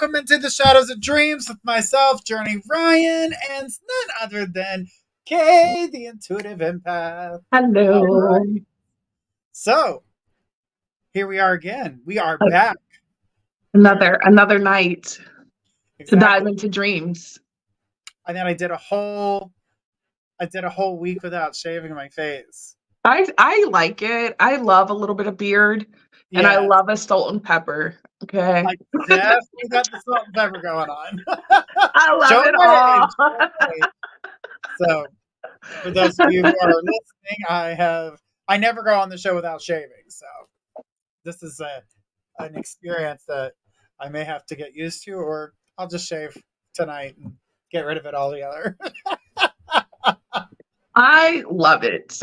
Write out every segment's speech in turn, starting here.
Welcome into the Shadows of Dreams with myself, Journey Ryan, and none other than Kay, the Intuitive Empath. All Hello. right. So, here we are again. We are back. Another night to dive Exactly. into dreams. And then I did a whole week without shaving my face. I like it. I love a little bit of beard and I Yeah, love a salt and pepper. Okay. I definitely got the salt and pepper going on. I love Showing it my all. age. Showing my age. So, for those of you who are listening, I never go on the show without shaving. So, this is an experience that I may have to get used to, or I'll just shave tonight and get rid of it altogether. I love it.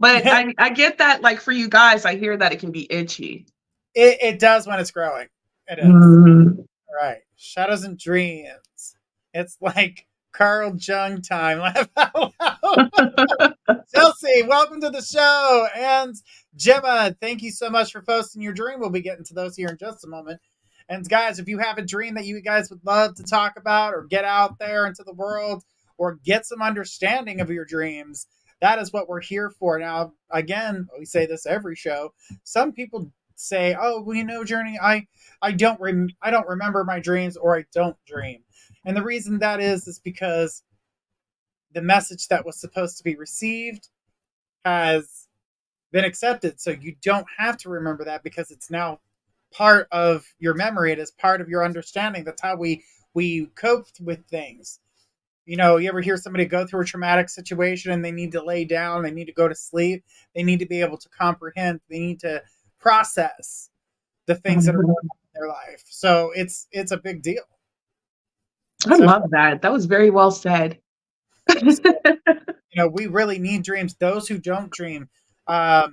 But it, I get that, like, for you guys, I hear that it can be itchy. it does when it's growing. It is. Mm. All right. Shadows and dreams. It's like Carl Jung time. Laugh out loud. Chelsea, welcome to the show. And Gemma, thank you so much for posting your dream. We'll be getting to those here in just a moment. And guys, if you have a dream that you guys would love to talk about or get out there into the world or get some understanding of your dreams, that is what we're here for. Now, again, we say this every show. Some people say, "Oh, well, Journey, I don't remember my dreams or I don't dream." And the reason that is because the message that was supposed to be received has been accepted. So you don't have to remember that because it's now part of your memory. It is part of your understanding. That's how we cope with things. You ever hear somebody go through a traumatic situation and they need to lay down, they need to go to sleep, they need to be able to comprehend, they need to process the things that are going on in their life. So it's a big deal. I So, love that. That was very well said. so we really need dreams. Those who don't dream, a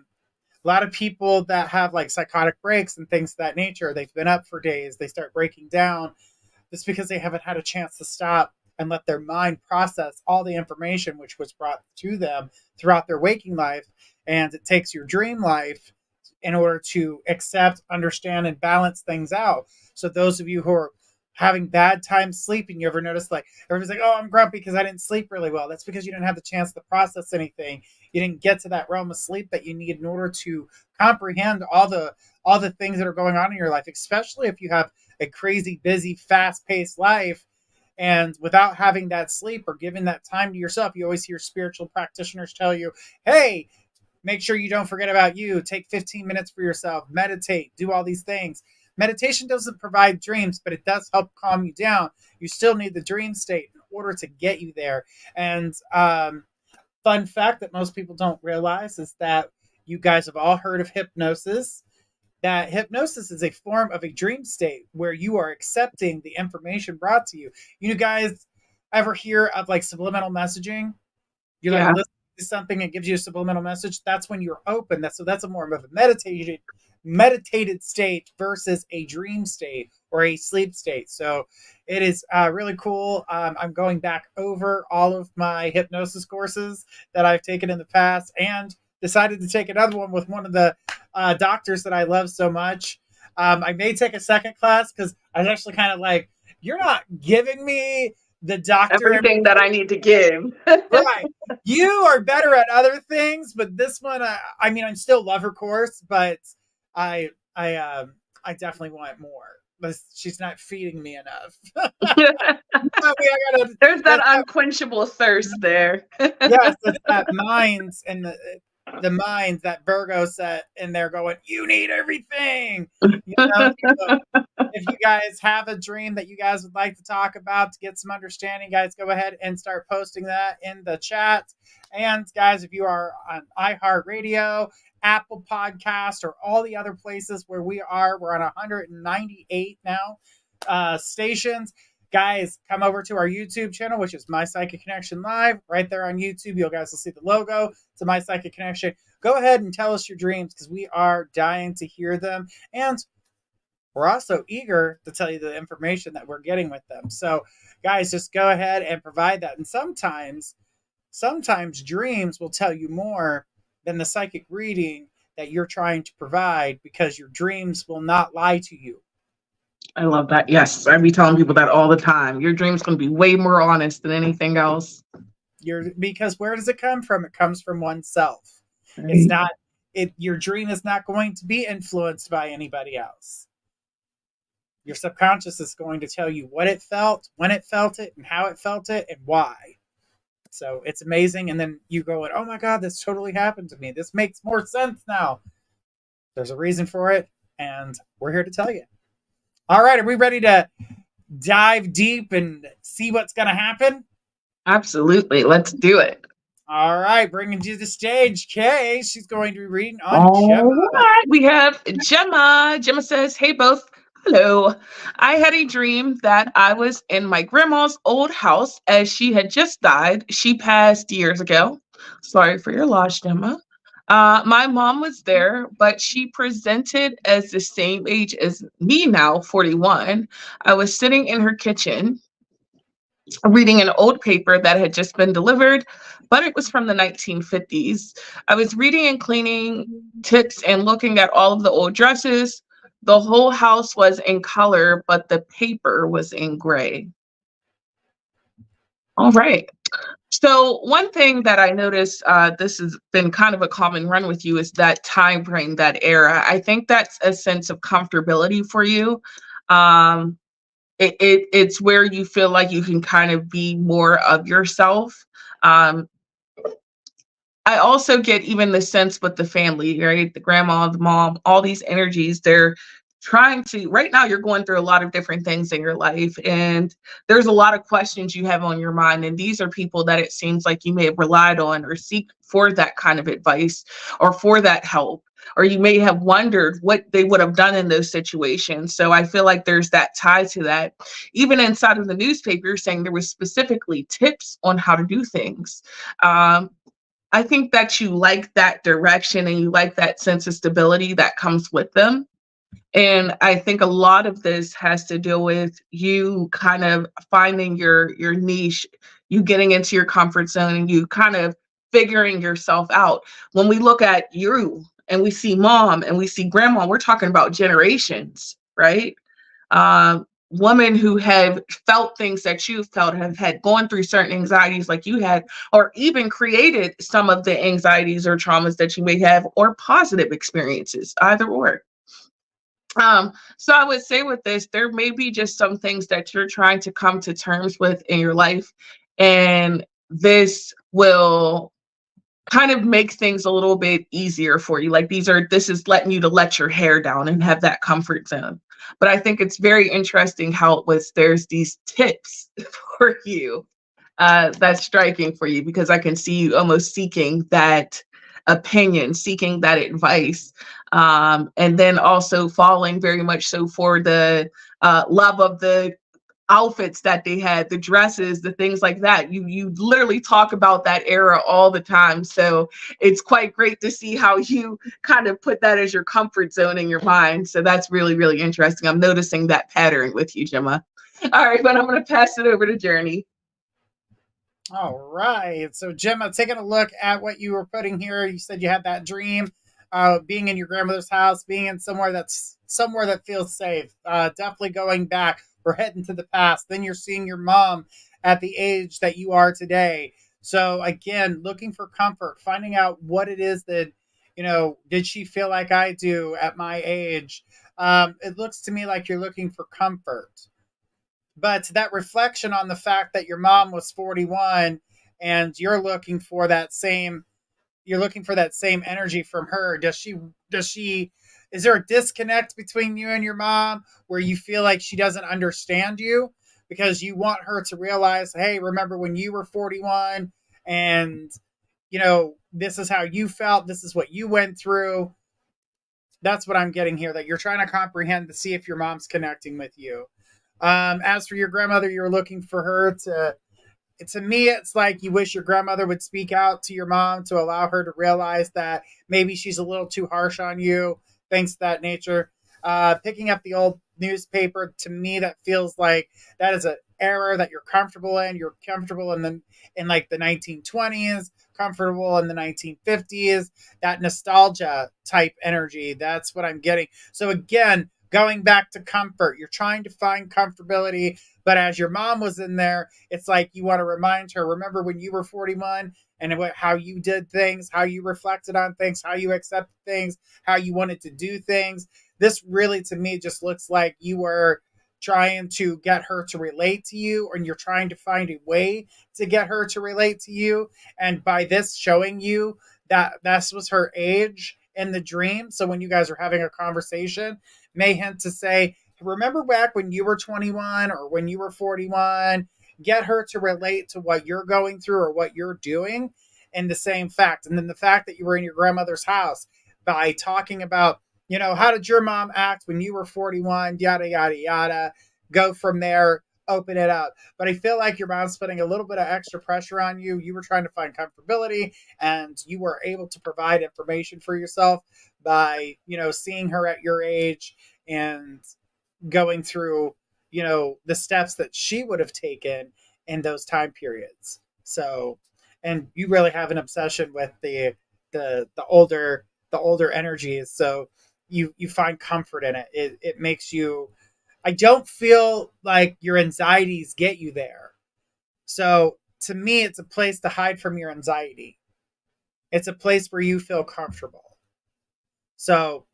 lot of people that have like psychotic breaks and things of that nature, they've been up for days, they start breaking down. It's because they haven't had a chance to stop and let their mind process all the information which was brought to them throughout their waking life. And it takes your dream life in order to accept, understand, and balance things out. So those of you who are having bad time sleeping, you ever notice like everybody's like, "Oh, I'm grumpy because I didn't sleep really well." That's because you didn't have the chance to process anything. You didn't get to that realm of sleep that you need in order to comprehend all the things that are going on in your life, especially if you have a crazy, busy, fast-paced life. And without having that sleep or giving that time to yourself, you always hear spiritual practitioners tell you, "Hey, make sure you don't forget about you. Take 15 minutes for yourself, meditate, do all these things." Meditation doesn't provide dreams, but it does help calm you down. You still need the dream state in order to get you there. And fun fact that most people don't realize is that you guys have all heard of hypnosis. That hypnosis is a form of a dream state where you are accepting the information brought to you. You guys ever hear of like subliminal messaging? You're like Yeah. listening to something, it gives you a subliminal message. That's when you're open. That's a more of a meditated state versus a dream state or a sleep state. So it is really cool. I'm going back over all of my hypnosis courses that I've taken in the past and decided to take another one with one of the doctors that I love so much. I may take a second class because I was actually kind of like, "You're not giving me the doctor Everything that I need to give. right. You are better at other things, but this one, I mean, I still love her course, but I, I, I definitely want more. But she's not feeding me enough. There's that That's that, unquenchable thirst there. yes, that's that minds and the minds that Virgo set in there going, "You need everything." So if you guys have a dream that you guys would like to talk about to get some understanding, guys, go ahead and start posting that in the chat. And guys, if you are on iHeartRadio, Apple Podcast, or all the other places where we're on 198 now stations. Guys, come over to our YouTube channel, which is My Psychic Connection Live. Right there on YouTube, you guys will see the logo. It's a My Psychic Connection. Go ahead and tell us your dreams because we are dying to hear them. And we're also eager to tell you the information that we're getting with them. So, guys, just go ahead and provide that. And sometimes dreams will tell you more than the psychic reading that you're trying to provide because your dreams will not lie to you. I love that. Yes, I be telling people that all the time. Your dream's going to be way more honest than anything else. Because where does it come from? It comes from oneself. It's Right. not your dream is not going to be influenced by anybody else. Your subconscious is going to tell you what it felt, when it felt it, and how it felt it, and why. So it's amazing. And then you go, oh my God, this totally happened to me. This makes more sense now. There's a reason for it, and we're here to tell you. All right, are we ready to dive deep and see what's going to happen? Absolutely. Let's do it. All right, bringing to the stage Kay. She's going to be reading on Gemma. All right. We have Gemma. Gemma says, hey, both. Hello. I had a dream that I was in my grandma's old house as she had just died. She passed years ago. Sorry for your loss, Gemma. My mom was there, but she presented as the same age as me now, 41. I was sitting in her kitchen reading an old paper that had just been delivered, but it was from the 1950s. I was reading and cleaning tips and looking at all of the old dresses. The whole house was in color, but the paper was in gray. All right. So one thing that I noticed, this has been kind of a common run with you, is that time frame, that era. I think that's a sense of comfortability for you. Um, it's where you feel like you can kind of be more of yourself. Um, I also get even the sense with the family, right? The grandma, the mom, all these energies, they're trying to, right now, you're going through a lot of different things in your life, and there's a lot of questions you have on your mind. And these are people that it seems like you may have relied on or seek for that kind of advice or for that help. Or you may have wondered what they would have done in those situations. So I feel like there's that tie to that. Even inside of the newspaper, saying there was specifically tips on how to do things. Um, I think that you like that direction and you like that sense of stability that comes with them. And I think a lot of this has to do with you kind of finding your niche, you getting into your comfort zone and you kind of figuring yourself out. When we look at you and we see mom and we see grandma, we're talking about generations, right? Women who have felt things that you felt, have had gone through certain anxieties like you had, or even created some of the anxieties or traumas that you may have, or positive experiences, either or. So I would say with this, there may be just some things that you're trying to come to terms with in your life, and this will kind of make things a little bit easier for you. Like this is letting you to let your hair down and have that comfort zone. But I think it's very interesting how it was there's these tips for you that's striking for you, because I can see you almost seeking that opinion, seeking that advice, and then also falling very much so for the love of the outfits that they had, the dresses, the things like that. You literally talk about that era all the time. So it's quite great to see how you kind of put that as your comfort zone in your mind. So that's really, really interesting. I'm noticing that pattern with you, Gemma. All right, but I'm going to pass it over to Journey. All right. So, Gemma, taking a look at what you were putting here, you said you had that dream, being in your grandmother's house, being in somewhere that feels safe. Definitely going back. We're heading to the past. Then you're seeing your mom at the age that you are today. So, again, looking for comfort, finding out what it is that, did she feel like I do at my age? It looks to me like you're looking for comfort, but that reflection on the fact that your mom was 41 and you're looking for that same energy from her. Does she is there a disconnect between you and your mom where you feel like she doesn't understand you because you want her to realize, hey, remember when you were 41 and this is how you felt, this is what you went through. That's what I'm getting here, that you're trying to comprehend to see if your mom's connecting with you. As for your grandmother, you're looking for her to me, it's like you wish your grandmother would speak out to your mom to allow her to realize that maybe she's a little too harsh on you, things of that nature. Picking up the old newspaper, to me, that feels like that is an era that you're comfortable in. You're comfortable in like the 1920s, comfortable in the 1950s, that nostalgia type energy. That's what I'm getting. So again, going back to comfort. You're trying to find comfortability, but as your mom was in there, it's like you want to remind her, remember when you were 41 and how you did things, how you reflected on things, how you accepted things, how you wanted to do things. This really, to me, just looks like you were trying to get her to relate to you, and you're trying to find a way to get her to relate to you. And by this showing you that this was her age in the dream, so when you guys are having a conversation, may hint to say, remember back when you were 21 or when you were 41, get her to relate to what you're going through or what you're doing in the same fact. And then the fact that you were in your grandmother's house, by talking about, how did your mom act when you were 41, yada, yada, yada, go from there, open it up. But I feel like your mom's putting a little bit of extra pressure on you. You were trying to find comfortability, and you were able to provide information for yourself by, seeing her at your age and going through, the steps that she would have taken in those time periods. So, and you really have an obsession with the older energies. So you find comfort in it. It makes you, I don't feel like your anxieties get you there. So to me, it's a place to hide from your anxiety. It's a place where you feel comfortable. So,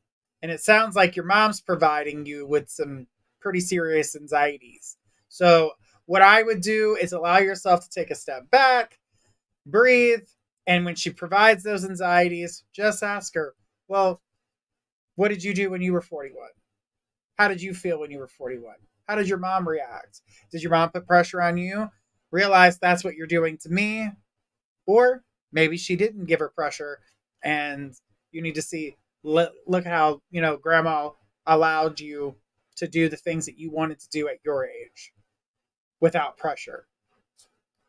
and it sounds like your mom's providing you with some pretty serious anxieties. So, what I would do is allow yourself to take a step back, breathe, and when she provides those anxieties, just ask her, well, what did you do when you were 41? How did you feel when you were 41? How did your mom react? Did your mom put pressure on you? Realize that's what you're doing to me? Or maybe she didn't give her pressure, and you need to see, look at how, grandma allowed you to do the things that you wanted to do at your age without pressure.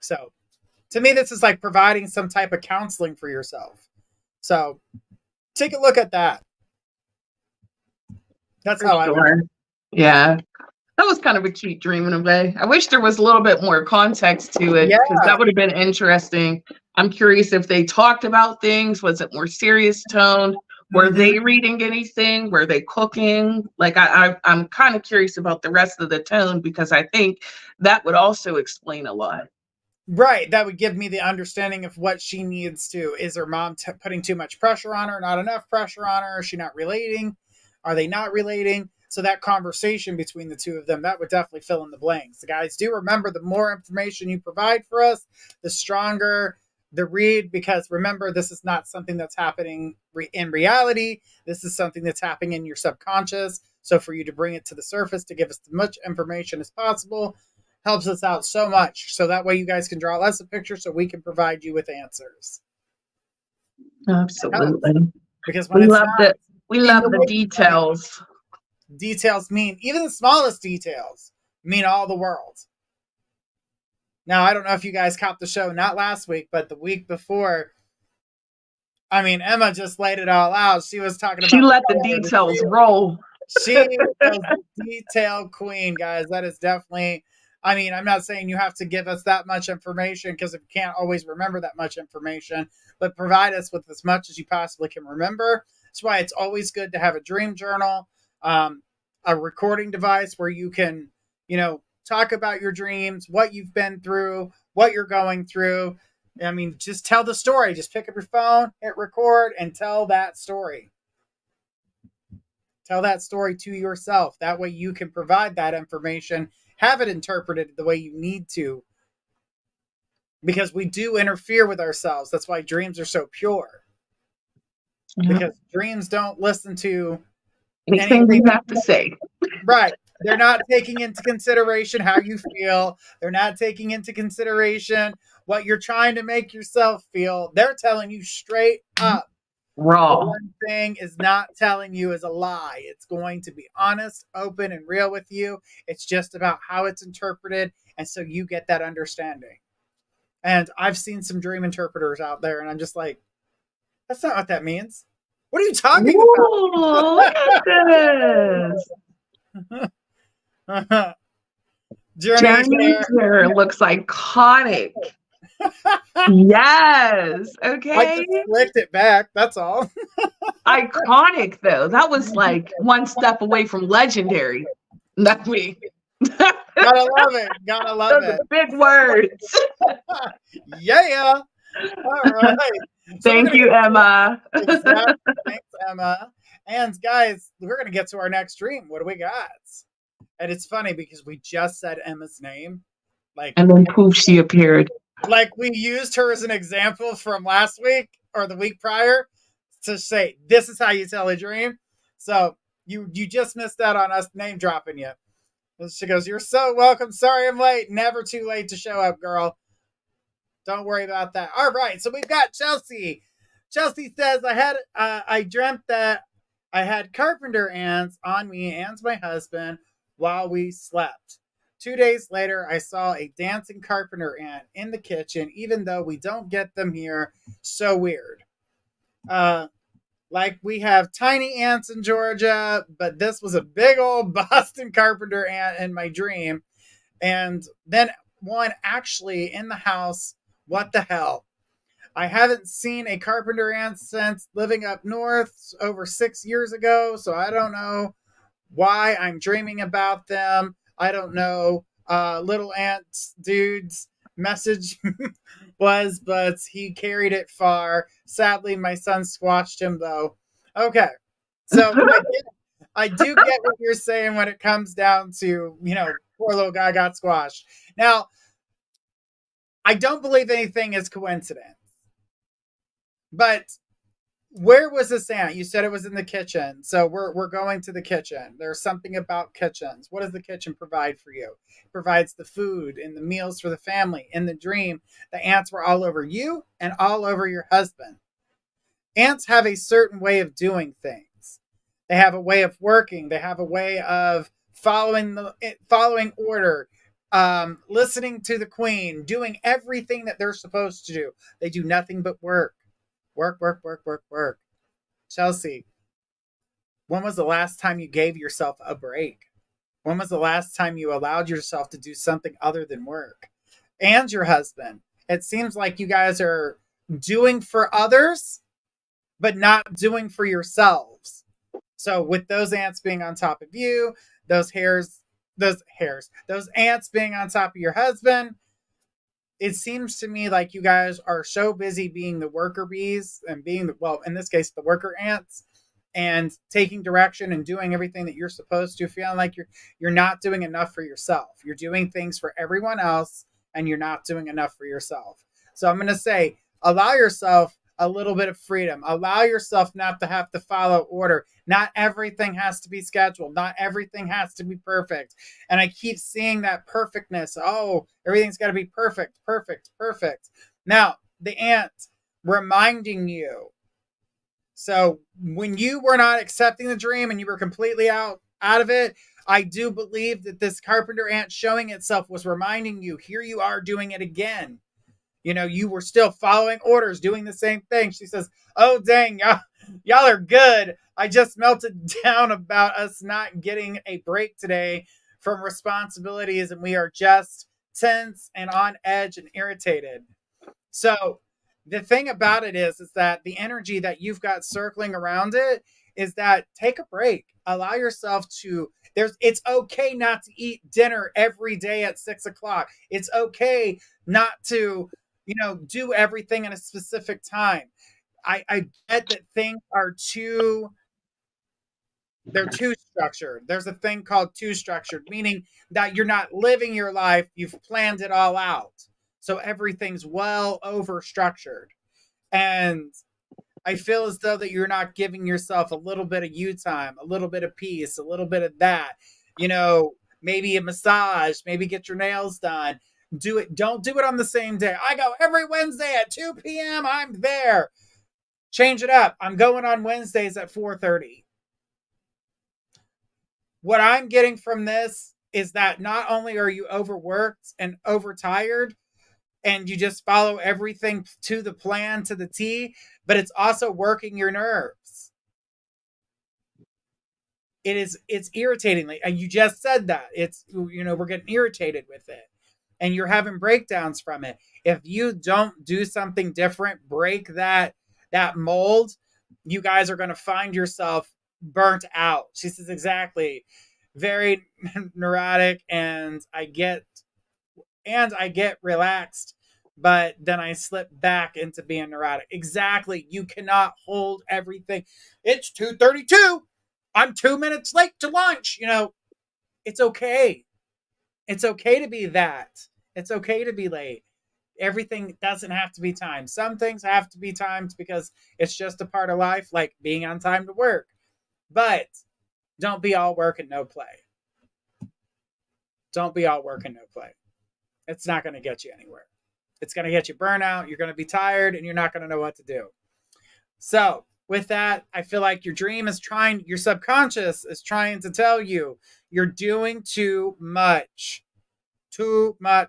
So to me, this is like providing some type of counseling for yourself. So take a look at that. That's For how I would. sure. Yeah. That was kind of a cute dream in a way. I wish there was a little bit more context to it, Yeah. because that would have been interesting. I'm curious if they talked about things. Was it more serious tone? Were Mm-hmm. they reading anything? Were they cooking? Like I'm kind of curious about the rest of the tone, because I think that would also explain a lot. Right. That would give me the understanding of what she needs to. Is her mom putting too much pressure on her? Not enough pressure on her? Is she not relating? Are they not relating? So that conversation between the two of them, that would definitely fill in the blanks. The guys, do remember, the more information you provide for us, the stronger the read, because remember, this is not something that's happening in reality. This is something that's happening in your subconscious. So for you to bring it to the surface, to give us as much information as possible, helps us out so much. So that way you guys can draw less of pictures, so we can provide you with answers. It helps. Absolutely. Because when We it's love not the we in the love the way you want it, details. details mean, even the smallest details mean all the world. Now, I don't know if you guys caught the show, not last week, but the week before. I mean, Emma just laid it all out. She was talking She about the let the color of the details field. roll. She is the detail queen, guys. That is definitely, I mean, I'm not saying you have to give us that much information, because you can't always remember that much information, but provide us with as much as you possibly can remember. That's why it's always good to have a dream journal, a recording device where you can, talk about your dreams, what you've been through, what you're going through. I mean, just tell the story. Just pick up your phone, hit record, and tell that story. Tell that story to yourself. That way you can provide that information, have it interpreted the way you need to, because we do interfere with ourselves. That's why dreams are so pure, because dreams don't listen to Anything anything. you have to say. Right. They're not taking into consideration how you feel. They're not taking into consideration what you're trying to make yourself feel. They're telling you straight up. The Raw. one thing is not telling you is a lie. It's going to be honest, open, and real with you. It's just about how it's interpreted, and so you get that understanding. And I've seen some dream interpreters out there, and I'm just like, that's not what that means. What are you talking Ooh, look at this. about? Journey's Journey's here. hair looks iconic. Yes. I Okay. just flicked it back. That's all. Iconic though. That was like one step away from legendary that week. Those Gotta love it. Gotta love are it. big words. Yeah. All right. So we're Thank gonna you, get Emma. exactly. Thanks, Emma. And guys, we're gonna get to our next stream. What do we got? And it's funny because we just said Emma's name. Like And then poof, she appeared. we used her as an example from last week or the week prior to say this is how you tell a dream. So you just missed out on us name dropping you. And she goes, "You're so welcome. Sorry I'm late. Never too late to show up, girl. Don't worry about that." All right, so we've got Chelsea. Chelsea says, I dreamt that I had carpenter ants on me and my husband while we slept. 2 days later, I saw a dancing carpenter ant in the kitchen, even though we don't get them here. So weird. Uh, like we have tiny ants in Georgia, but this was a big old Boston carpenter ant in my dream. And then one actually in the house. What the hell? I haven't seen a carpenter ant since living up north over 6 years ago, so I don't know why I'm dreaming about them. I don't know. Little ants dude's message was, but he carried it far. Sadly, my son squashed him though. Okay, so I do get what you're saying when it comes down to poor little guy got squashed. Now, I don't believe anything is coincidence, but where was this at? You said it was in the kitchen. So we're going to the kitchen. There's something about kitchens. What does the kitchen provide for you? It provides the food and the meals for the family. In the dream, the ants were all over you and all over your husband. Ants have a certain way of doing things. They have a way of working. They have a way of following order, listening to the queen, doing everything that they're supposed to do. They do nothing but work. Work, work, work, work, work. Chelsea, when was the last time you gave yourself a break? When was the last time you allowed yourself to do something other than work? And your husband. It seems like you guys are doing for others, but not doing for yourselves. So with those ants being on top of you, those ants being on top of your husband, it seems to me like you guys are so busy being the worker bees and being well, in this case, the worker ants, and taking direction and doing everything that you're supposed to, feeling like you're not doing enough for yourself. You're doing things for everyone else and you're not doing enough for yourself. So I'm going to say, allow yourself a little bit of freedom. Allow yourself not to have to follow order. Not everything has to be scheduled. Not everything has to be perfect. And I keep seeing that perfectness. Oh, everything's got to be perfect, perfect, perfect. Now, the ant reminding you. So when you were not accepting the dream and you were completely out of it, I do believe that this carpenter ant showing itself was reminding you, here you are doing it again. You were still following orders, doing the same thing. She says, "Oh dang, y'all are good. I just melted down about us not getting a break today from responsibilities, and we are just tense and on edge and irritated." So the thing about it is that the energy that you've got circling around it is that take a break. Allow yourself to it's okay not to eat dinner every day at 6 o'clock. It's okay not to, do everything in a specific time. I get that things are they're too structured. There's a thing called too structured, meaning that you're not living your life, you've planned it all out. So everything's well over structured. And I feel as though that you're not giving yourself a little bit of you time, a little bit of peace, a little bit of that. Maybe a massage, maybe get your nails done. Do it. Don't do it on the same day. I go every Wednesday at 2 p.m. I'm there. Change it up. I'm going on Wednesdays at 4:30. What I'm getting from this is that not only are you overworked and overtired, and you just follow everything to the plan to the T, but it's also working your nerves. It's irritating. And you just said that. We're getting irritated with it. and you're having breakdowns from it. If you don't do something different, break that mold, you guys are going to find yourself burnt out. She says exactly, very neurotic, and I get relaxed, but then I slip back into being neurotic. Exactly. You cannot hold everything. It's 2:32. I'm 2 minutes late to lunch. It's okay. It's okay to be that. It's okay to be late. Everything doesn't have to be timed. Some things have to be timed because it's just a part of life, like being on time to work. But don't be all work and no play. Don't be all work and no play. It's not going to get you anywhere. It's going to get you burnout. You're going to be tired and you're not going to know what to do. So, with that, I feel like your subconscious is trying to tell you you're doing too much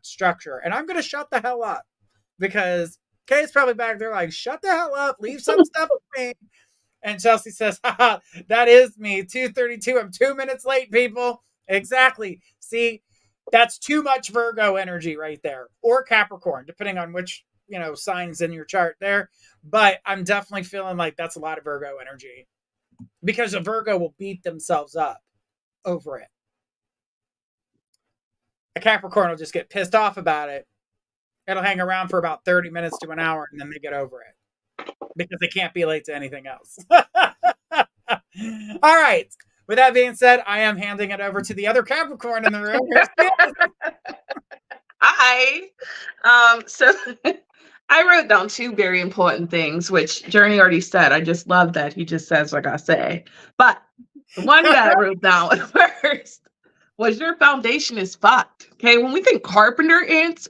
structure. And I'm going to shut the hell up because Kay's probably back there like, shut the hell up, leave some stuff with me. And Chelsea says, haha, that is me, 2:32. I'm 2 minutes late, people. Exactly. See, that's too much Virgo energy right there, or Capricorn, depending on which, signs in your chart there. But I'm definitely feeling like that's a lot of Virgo energy because a Virgo will beat themselves up over it. A Capricorn will just get pissed off about it. It'll hang around for about 30 minutes to an hour and then they get over it because they can't be late to anything else. All right. With that being said, I am handing it over to the other Capricorn in the room. Hi. So I wrote down two very important things, which Journey already said. I just love that he just says like I say. But the one that I wrote down first was your foundation is fucked. Okay. When we think carpenter ants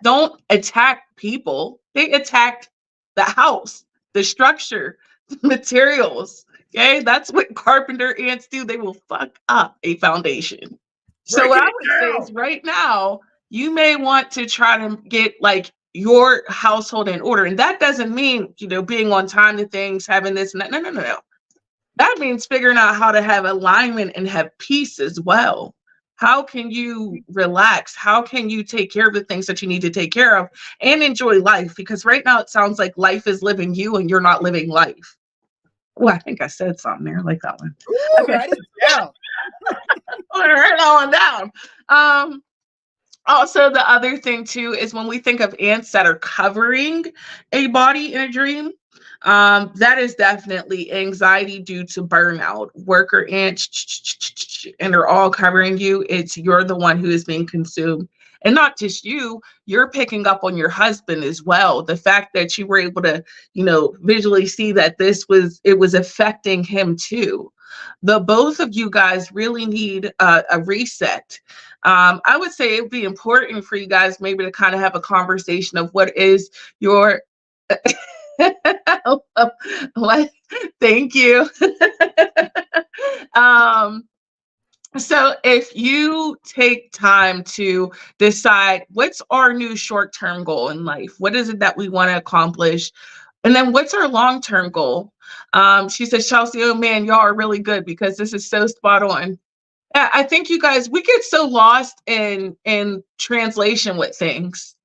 don't attack people. They attack the house, the structure, the materials. Okay. That's what carpenter ants do. They will fuck up a foundation. So what I would say is right now, you may want to try to get like your household in order. And that doesn't mean, being on time to things, having this and that. No. That means figuring out how to have alignment and have peace as well. How can you relax? How can you take care of the things that you need to take care of and enjoy life? Because right now it sounds like life is living you and you're not living life. Oh, I think I said something there. I like that one. Ooh, okay. Write it down. Write that one down. Also, the other thing too is when we think of ants that are covering a body in a dream, that is definitely anxiety due to burnout. Worker ants, and they're all covering you. You're the one who is being consumed. And not just you're picking up on your husband as well. The fact that you were able to, visually see that it was affecting him too. The both of you guys really need a reset. I would say it would be important for you guys maybe to kind of have a conversation of what is your what? Thank you. So if you take time to decide what's our new short-term goal in life, what is it that we want to accomplish? And then what's our long-term goal? She says, Chelsea, oh man, y'all are really good because this is so spot on. I think you guys, we get so lost in translation with things.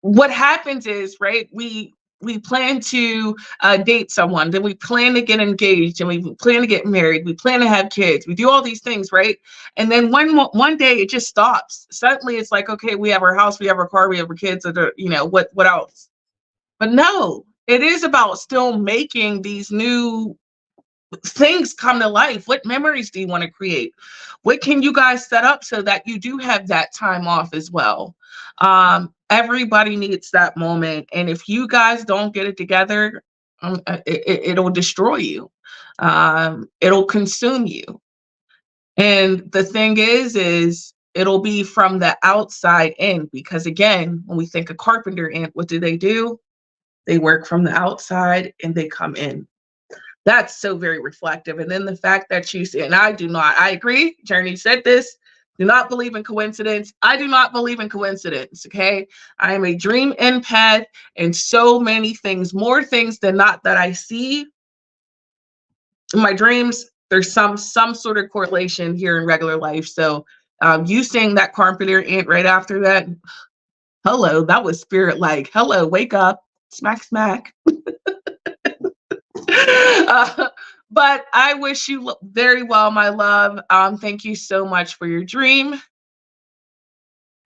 What happens is, right, we plan to date someone, then we plan to get engaged, and we plan to get married, we plan to have kids, we do all these things, right? And then one day it just stops. Suddenly it's like, okay, we have our house, we have our car, we have our kids, what else? But no, it is about still making these new things come to life. What memories do you want to create? What can you guys set up so that you do have that time off as well? Everybody needs that moment. And if you guys don't get it together, it'll destroy you. It'll consume you. And the thing is it'll be from the outside in, because again, when we think of carpenter ant, what do? They work from the outside and they come in. That's so very reflective. And then the fact that you say, and I agree, Journey said this, do not believe in coincidence. I do not believe in coincidence, okay? I am a dream empath and so many things, more things than not that I see in my dreams. There's some sort of correlation here in regular life. So You saying that carpenter ant right after that, hello, that was spirit like, hello, wake up, smack, smack. uh, but I wish you very well, my love. Thank you so much for your dream.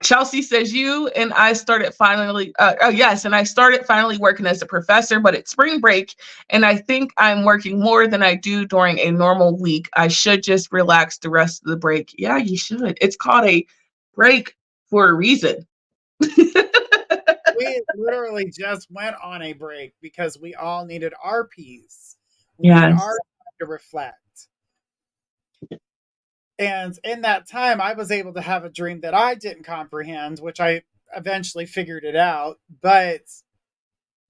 Chelsea says you and I started finally. Oh yes, and I started finally working as a professor, but it's spring break, and I think I'm working more than I do during a normal week. I should just relax the rest of the break. Yeah, you should. It's called a break for a reason. We literally just went on a break because we all needed our peace. We needed our Yes. time to reflect. And in that time, I was able to have a dream that I didn't comprehend, which I eventually figured it out. But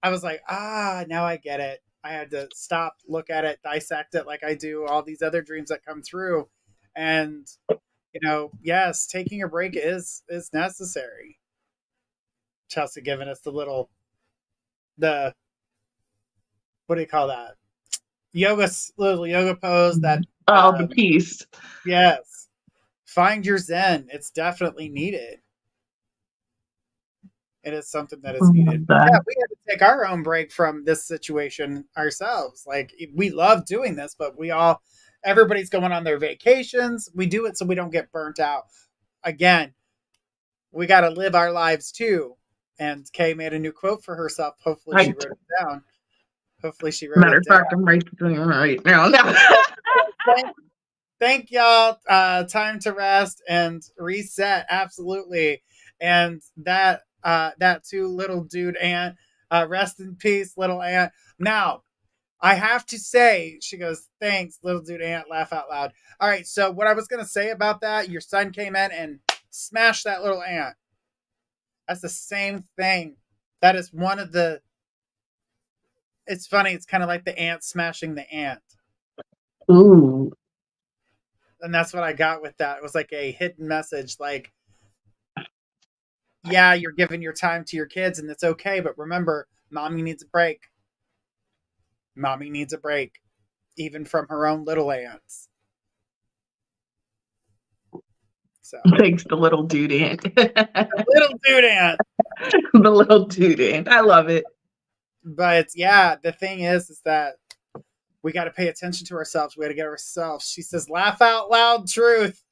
I was like, now I get it. I had to stop, look at it, dissect it like I do all these other dreams that come through. And, yes, taking a break is necessary. Chelsea giving us the what do you call that? Little yoga pose that Oh, the peace. yes. Find your zen. It's definitely needed. It is something that is needed. Yeah, we had to take our own break from this situation ourselves. Like we love doing this, but everybody's going on their vacations. We do it so we don't get burnt out. Again, we got to live our lives too. And Kay made a new quote for herself. Hopefully she wrote it down. Hopefully she wrote Matter it of down. fact, I'm right now. Thank y'all. Time to rest and reset. Absolutely. And that too, little dude ant. Rest in peace, little ant. Now, I have to say, she goes, thanks, little dude ant, laugh out loud. All right, so what I was gonna say about that, your son came in and smashed that little ant. That's the same thing. That is one of the it's funny, it's kind of like the ant smashing the ant. Ooh. And that's what I got with that. It was like a hidden message, like, yeah, you're giving your time to your kids and it's okay, but remember, mommy needs a break. Mommy needs a break, even from her own little ants. So Thanks, the little dude ant. the little dude ant. The little dude ant. I love it. But yeah, the thing is that we got to pay attention to ourselves. We got to get ourselves. She says, laugh out loud truth.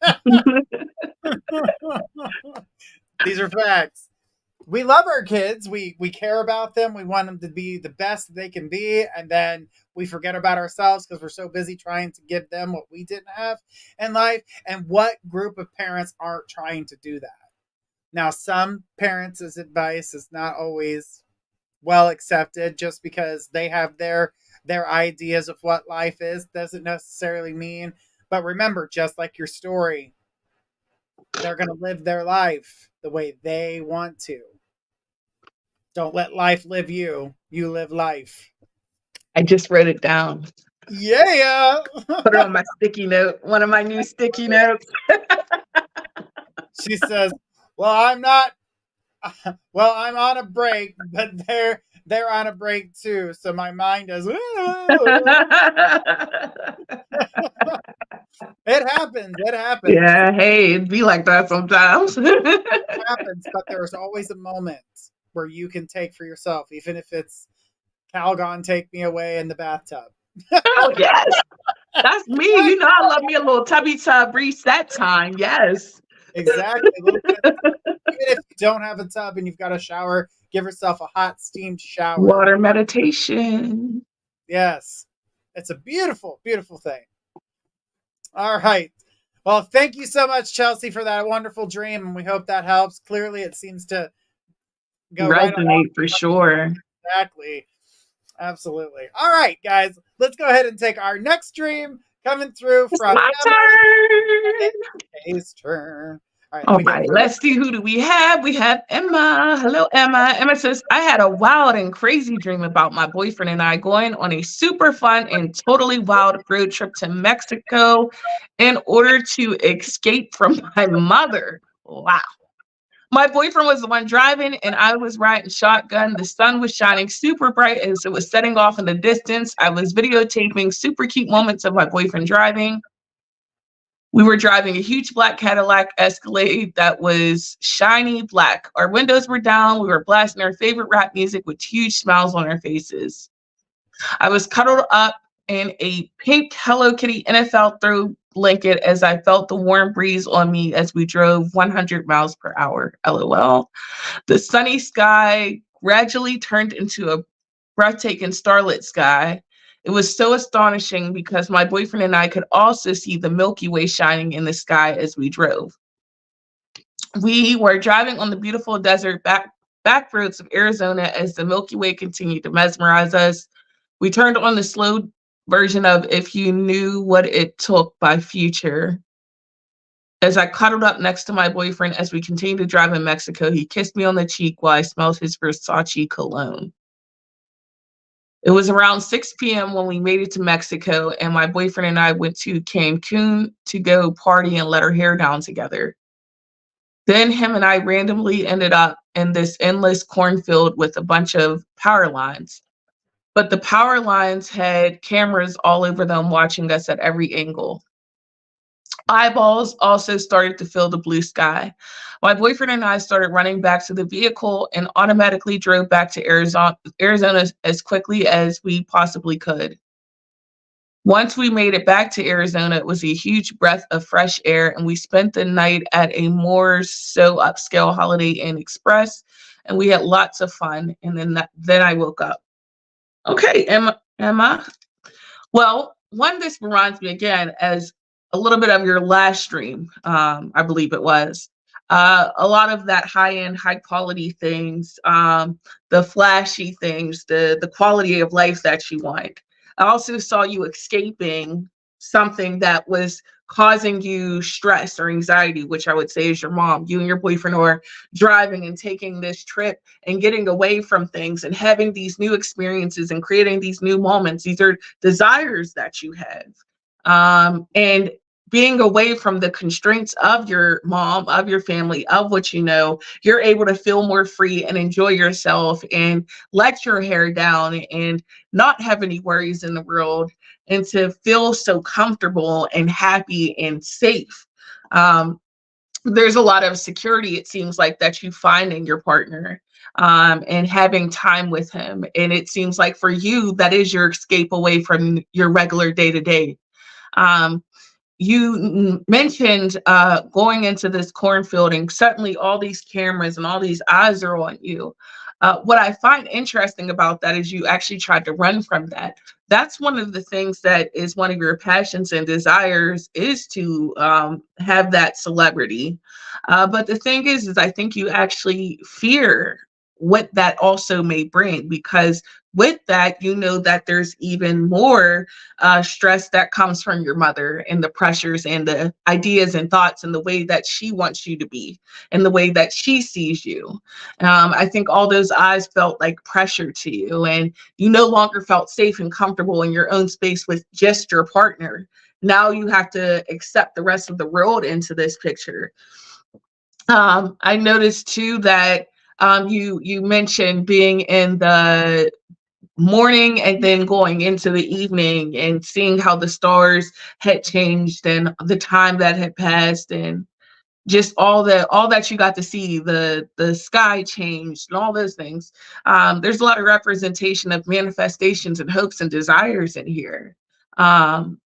These are facts. We love our kids. We care about them. We want them to be the best that they can be. And then we forget about ourselves because we're so busy trying to give them what we didn't have in life. And what group of parents aren't trying to do that? Now, some parents' advice is not always well accepted just because they have their ideas of what life is doesn't necessarily mean. But remember, just like your story, they're going to live their life the way they want to. Don't let life live you. You live life. I just wrote it down. Yeah. Put it on my sticky note. One of my new sticky notes. She says, "Well, I'm not. Well, I'm on a break, but they're on a break too. So my mind is. It happens. It happens. Yeah, hey, it'd be like that sometimes. It happens, but there's always a moment where you can take for yourself, even if it's Calgon, take me away in the bathtub. Oh, yes. That's me. You know, I love me a little tubby tub reset time. Yes. Exactly. A little bit of, even if you don't have a tub and you've got a shower, give yourself a hot steamed shower. Water meditation. Yes. It's a beautiful, beautiful thing. All right. Well, thank you so much, Chelsea, for that wonderful dream. And we hope that helps. Clearly, it seems to go Resonate right for sure. Exactly. Absolutely. All right, guys. Let's go ahead and take our next dream coming through It's from my turn. Emma's turn. All right, let's see, who do we have? We have Emma. Hello, Emma. Emma says, I had a wild and crazy dream about my boyfriend and I going on a super fun and totally wild road trip to Mexico in order to escape from my mother. Wow. My boyfriend was the one driving and I was riding shotgun. The sun was shining super bright as it was setting off in the distance. I was videotaping super cute moments of my boyfriend driving. We were driving a huge black Cadillac Escalade that was shiny black. Our windows were down. We were blasting our favorite rap music with huge smiles on our faces. I was cuddled up in a pink Hello Kitty NFL throw blanket as I felt the warm breeze on me as we drove 100 miles per hour. LOL. The sunny sky gradually turned into a breathtaking starlit sky. It was so astonishing because my boyfriend and I could also see the Milky Way shining in the sky as we drove. We were driving on the beautiful desert back roads of Arizona as the Milky Way continued to mesmerize us. We turned on the slow version of If You Knew What It Took by Future. As I cuddled up next to my boyfriend as we continued to drive in Mexico, he kissed me on the cheek while I smelled his Versace cologne. It was around 6 p.m. when we made it to Mexico, and my boyfriend and I went to Cancun to go party and let our hair down together. Then him and I randomly ended up in this endless cornfield with a bunch of power lines. But the power lines had cameras all over them watching us at every angle. Eyeballs also started to fill the blue sky. My boyfriend and I started running back to the vehicle and automatically drove back to Arizona as quickly as we possibly could. Once we made it back to Arizona, it was a huge breath of fresh air, and we spent the night at a more so upscale Holiday Inn Express, and we had lots of fun. And then I woke up. Okay, Emma. Well, one, this reminds me again as a little bit of your last stream, I believe it was. A lot of that high-end, high-quality things, the flashy things, the quality of life that you want. I also saw you escaping something that was causing you stress or anxiety, which I would say is your mom. You and your boyfriend are driving and taking this trip and getting away from things and having these new experiences and creating these new moments. These are desires that you have. And being away from the constraints of your mom, of your family, of what you know, you're able to feel more free and enjoy yourself and let your hair down and not have any worries in the world and to feel so comfortable and happy and safe. There's a lot of security, it seems like, that you find in your partner, and having time with him. And it seems like for you, that is your escape away from your regular day to day. You mentioned going into this cornfield, and suddenly all these cameras and all these eyes are on you. What I find interesting about that is you actually tried to run from that. That's one of the things that is one of your passions and desires, is to have that celebrity. But the thing is I think you actually fear what that also may bring, because with that, you know that there's even more stress that comes from your mother and the pressures and the ideas and thoughts and the way that she wants you to be and the way that she sees you. I think all those eyes felt like pressure to you, and you no longer felt safe and comfortable in your own space with just your partner. Now you have to accept the rest of the world into this picture. I noticed too that you mentioned being in the morning and then going into the evening and seeing how the stars had changed and the time that had passed, and just all that you got to see, the sky changed and all those things. There's a lot of representation of manifestations and hopes and desires in here. Um,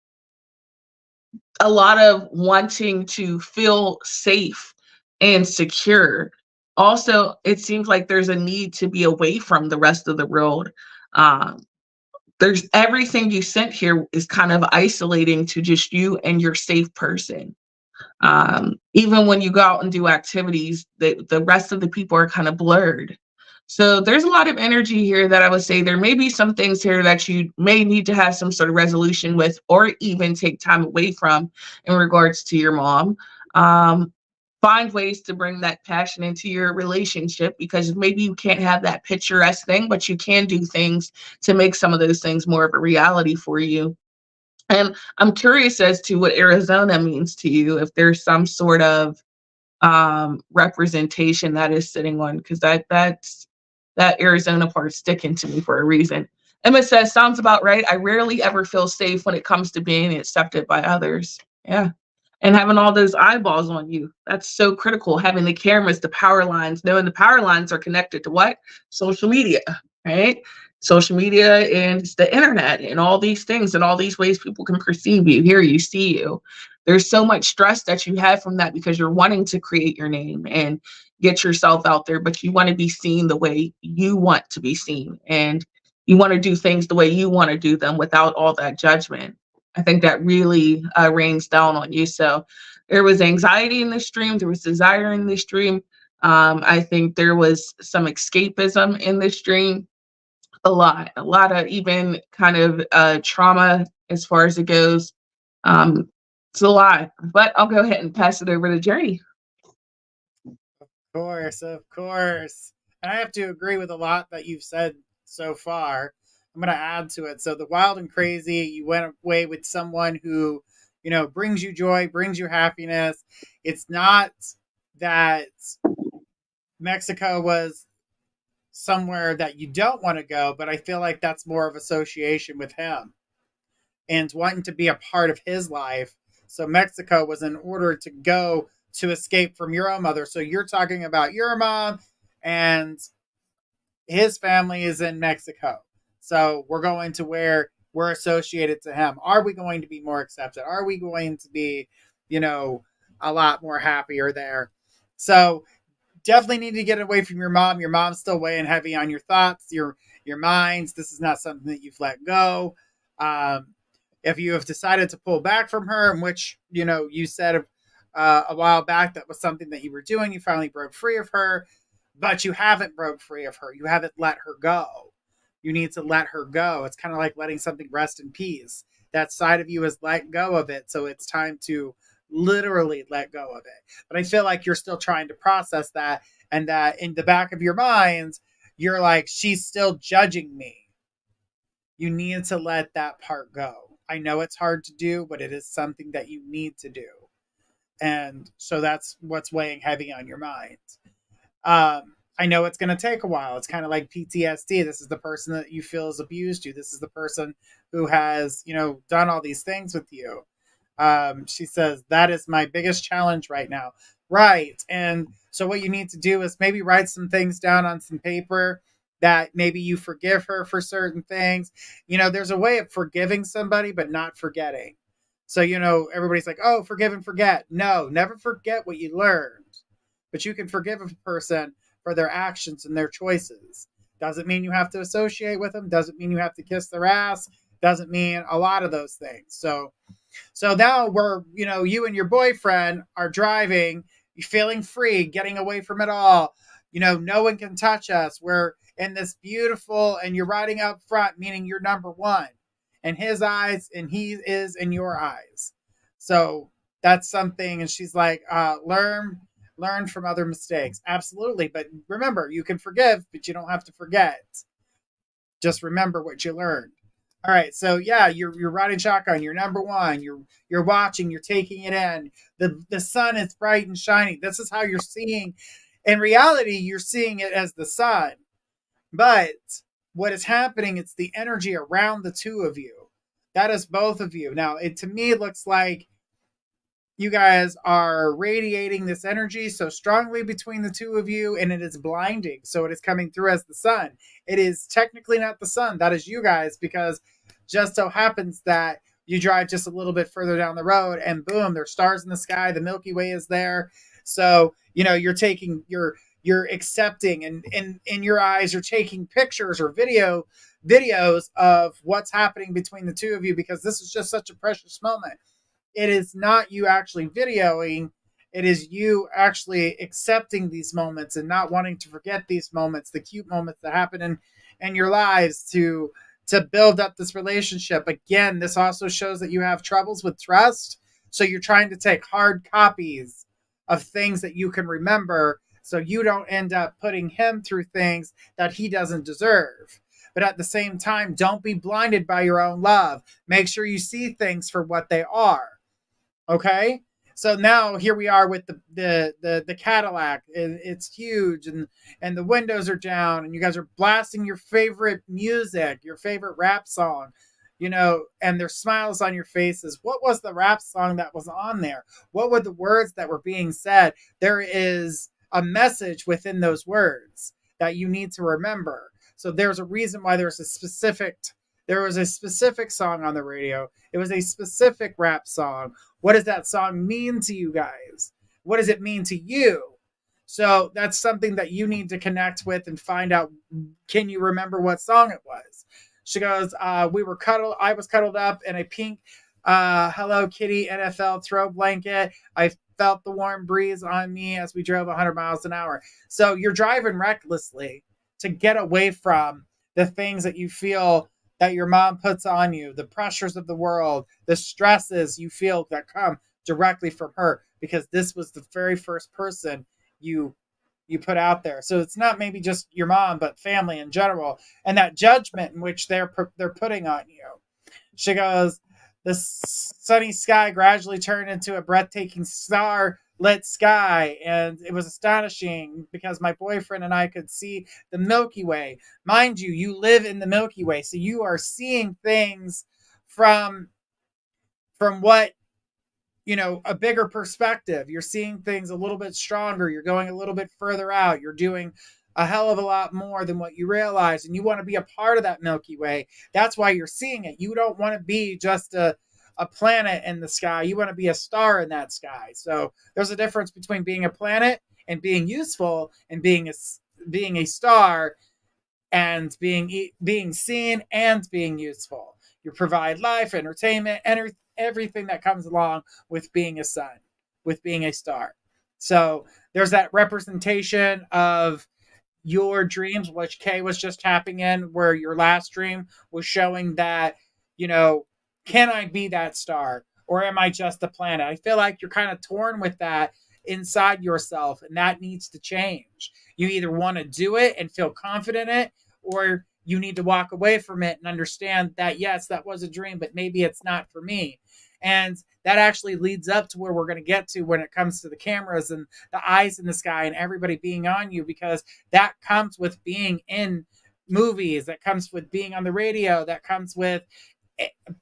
a lot of wanting to feel safe and secure. Also, it seems like there's a need to be away from the rest of the world. Um, there's everything you sent here is kind of isolating to just you and your safe person. Even when you go out and do activities, the rest of the people are kind of blurred. So there's a lot of energy here that I would say there may be some things here that you may need to have some sort of resolution with, or even take time away from in regards to your mom. Um, Find ways to bring that passion into your relationship, because maybe you can't have that picturesque thing, but you can do things to make some of those things more of a reality for you. And I'm curious as to what Arizona means to you, if there's some sort of representation that is sitting on, because that Arizona part's sticking to me for a reason. Emma says, sounds about right. I rarely ever feel safe when it comes to being accepted by others. Yeah. and having all those eyeballs on you. That's so critical. Having the cameras, the power lines, knowing the power lines are connected to what? Social media, right? Social media and the internet and all these things and all these ways people can perceive you, hear you, see you. There's so much stress that you have from that because you're wanting to create your name and get yourself out there, but you want to be seen the way you want to be seen. And you want to do things the way you want to do them without all that judgment. I think that really rains down on you. So there was anxiety in this dream, there was desire in this dream. I think there was some escapism in this dream, a lot of even kind of trauma as far as it goes. Um, it's a lot, but I'll go ahead and pass it over to Journey. Course, of course. And I have to agree with a lot that you've said so far. I'm going to add to it. So, the wild and crazy, you went away with someone who, brings you joy, brings you happiness. It's not that Mexico was somewhere that you don't want to go, but I feel like that's more of association with him and wanting to be a part of his life. So Mexico was in order to go to escape from your own mother. So you're talking about your mom, and his family is in Mexico. So we're going to where we're associated to him. Are we going to be more accepted? Are we going to be, a lot more happier there? So definitely need to get away from your mom. Your mom's still weighing heavy on your thoughts, your minds. This is not something that you've let go. Um, if you have decided to pull back from her, in which you said a while back that was something that you were doing, you finally broke free of her, but you haven't broke free of her. You haven't let her go. You need to let her go. It's kind of like letting something rest in peace. That side of you has let go of it, so it's time to literally let go of it. But I feel like you're still trying to process that, and that in the back of your minds, you're like, she's still judging me. You need to let that part go. I know it's hard to do, but it is something that you need to do. And so that's what's weighing heavy on your mind. I know it's going to take a while. It's kind of like PTSD. This is the person that you feel has abused you. This is the person who has, done all these things with you. She says, that is my biggest challenge right now. Right. And so what you need to do is maybe write some things down on some paper that maybe you forgive her for certain things. There's a way of forgiving somebody, but not forgetting. So, everybody's like, oh, forgive and forget. No, never forget what you learned. But you can forgive a person for their actions and their choices. Doesn't mean you have to associate with them. Doesn't mean you have to kiss their ass. Doesn't mean a lot of those things. So now we're, you and your boyfriend are driving, you're feeling free, getting away from it all. No one can touch us. We're in this beautiful, and you're riding up front, meaning you're number one in his eyes, and he is in your eyes. So that's something. And she's like, learn from other mistakes. Absolutely. But remember, you can forgive, but you don't have to forget. Just remember what you learned. All right, so yeah, you're riding shotgun. You're number one. You're watching. You're taking it in. The sun is bright and shining. This is how you're seeing. In reality, you're seeing it as the sun, but what is happening? It's the energy around the two of you. That is both of you. Now, it to me looks like you guys are radiating this energy so strongly between the two of you, and it is blinding. So it is coming through as the sun. It is technically not the sun. That is you guys, because just so happens that you drive just a little bit further down the road, and boom, there's stars in the sky. The Milky Way is there. So, you're accepting, and in your eyes, you're taking pictures or videos of what's happening between the two of you, because this is just such a precious moment. It is not you actually videoing. It is you actually accepting these moments and not wanting to forget these moments, the cute moments that happen in your lives, to build up this relationship. Again, this also shows that you have troubles with trust. So you're trying to take hard copies of things that you can remember, so you don't end up putting him through things that he doesn't deserve. But at the same time, don't be blinded by your own love. Make sure you see things for what they are. Okay, so now here we are with the Cadillac. It's huge, and the windows are down, and you guys are blasting your favorite music, your favorite rap song. and there's smiles on your faces. What was the rap song that was on there? What were the words that were being said? There is a message within those words that you need to remember. So there's a reason why there was a specific song on the radio. It was a specific rap song. What does that song mean to you guys? What does it mean to you? So that's something that you need to connect with and find out. Can you remember what song it was? She goes, we were cuddled. I was cuddled up in a pink Hello Kitty NFL throw blanket. I felt the warm breeze on me as we drove 100 miles an hour. So you're driving recklessly to get away from the things that you feel that your mom puts on you, the pressures of the world, the stresses you feel that come directly from her, because this was the very first person you you put out there. So it's not maybe just your mom, but family in general, and that judgment in which they're putting on you. She goes, the sunny sky gradually turned into a breathtaking star lit sky, and it was astonishing because my boyfriend and I could see the Milky Way. Mind you, you live in the Milky Way, so you are seeing things from what a bigger perspective. You're seeing things a little bit stronger. You're going a little bit further out. You're doing a hell of a lot more than what you realize. And you want to be a part of that Milky Way. That's why you're seeing it. You don't want to be just a planet in the sky. You want to be a star in that sky. So there's a difference between being a planet and being useful, and being a star and being seen and being useful. You provide life, entertainment, everything that comes along with being a sun, with being a star. So there's that representation of your dreams, which Kay was just tapping in, where your last dream was showing that, you know, can I be that star, or am I just a planet? I feel like you're kind of torn with that inside yourself, and that needs to change. You either want to do it and feel confident in it, or you need to walk away from it and understand that, yes, that was a dream, but maybe it's not for me. And that actually leads up to where we're going to get to when it comes to the cameras and the eyes in the sky and everybody being on you, because that comes with being in movies, that comes with being on the radio, that comes with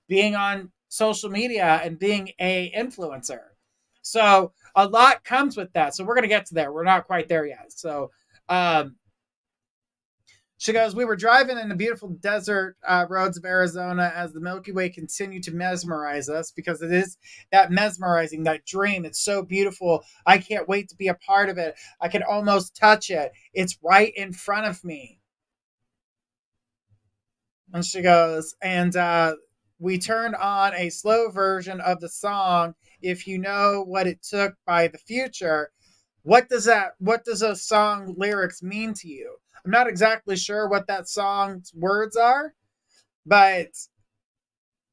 being on social media and being a influencer. So a lot comes with that. So we're going to get to there. We're not quite there yet. So she goes, we were driving in the beautiful desert roads of Arizona as the Milky Way continued to mesmerize us, because it is that mesmerizing, that dream. It's so beautiful. I can't wait to be a part of it. I can almost touch it. It's right in front of me. And she goes, and we turned on a slow version of the song, If You Know What It Took by The Future. What does those song lyrics mean to you? I'm not exactly sure what that song's words are, but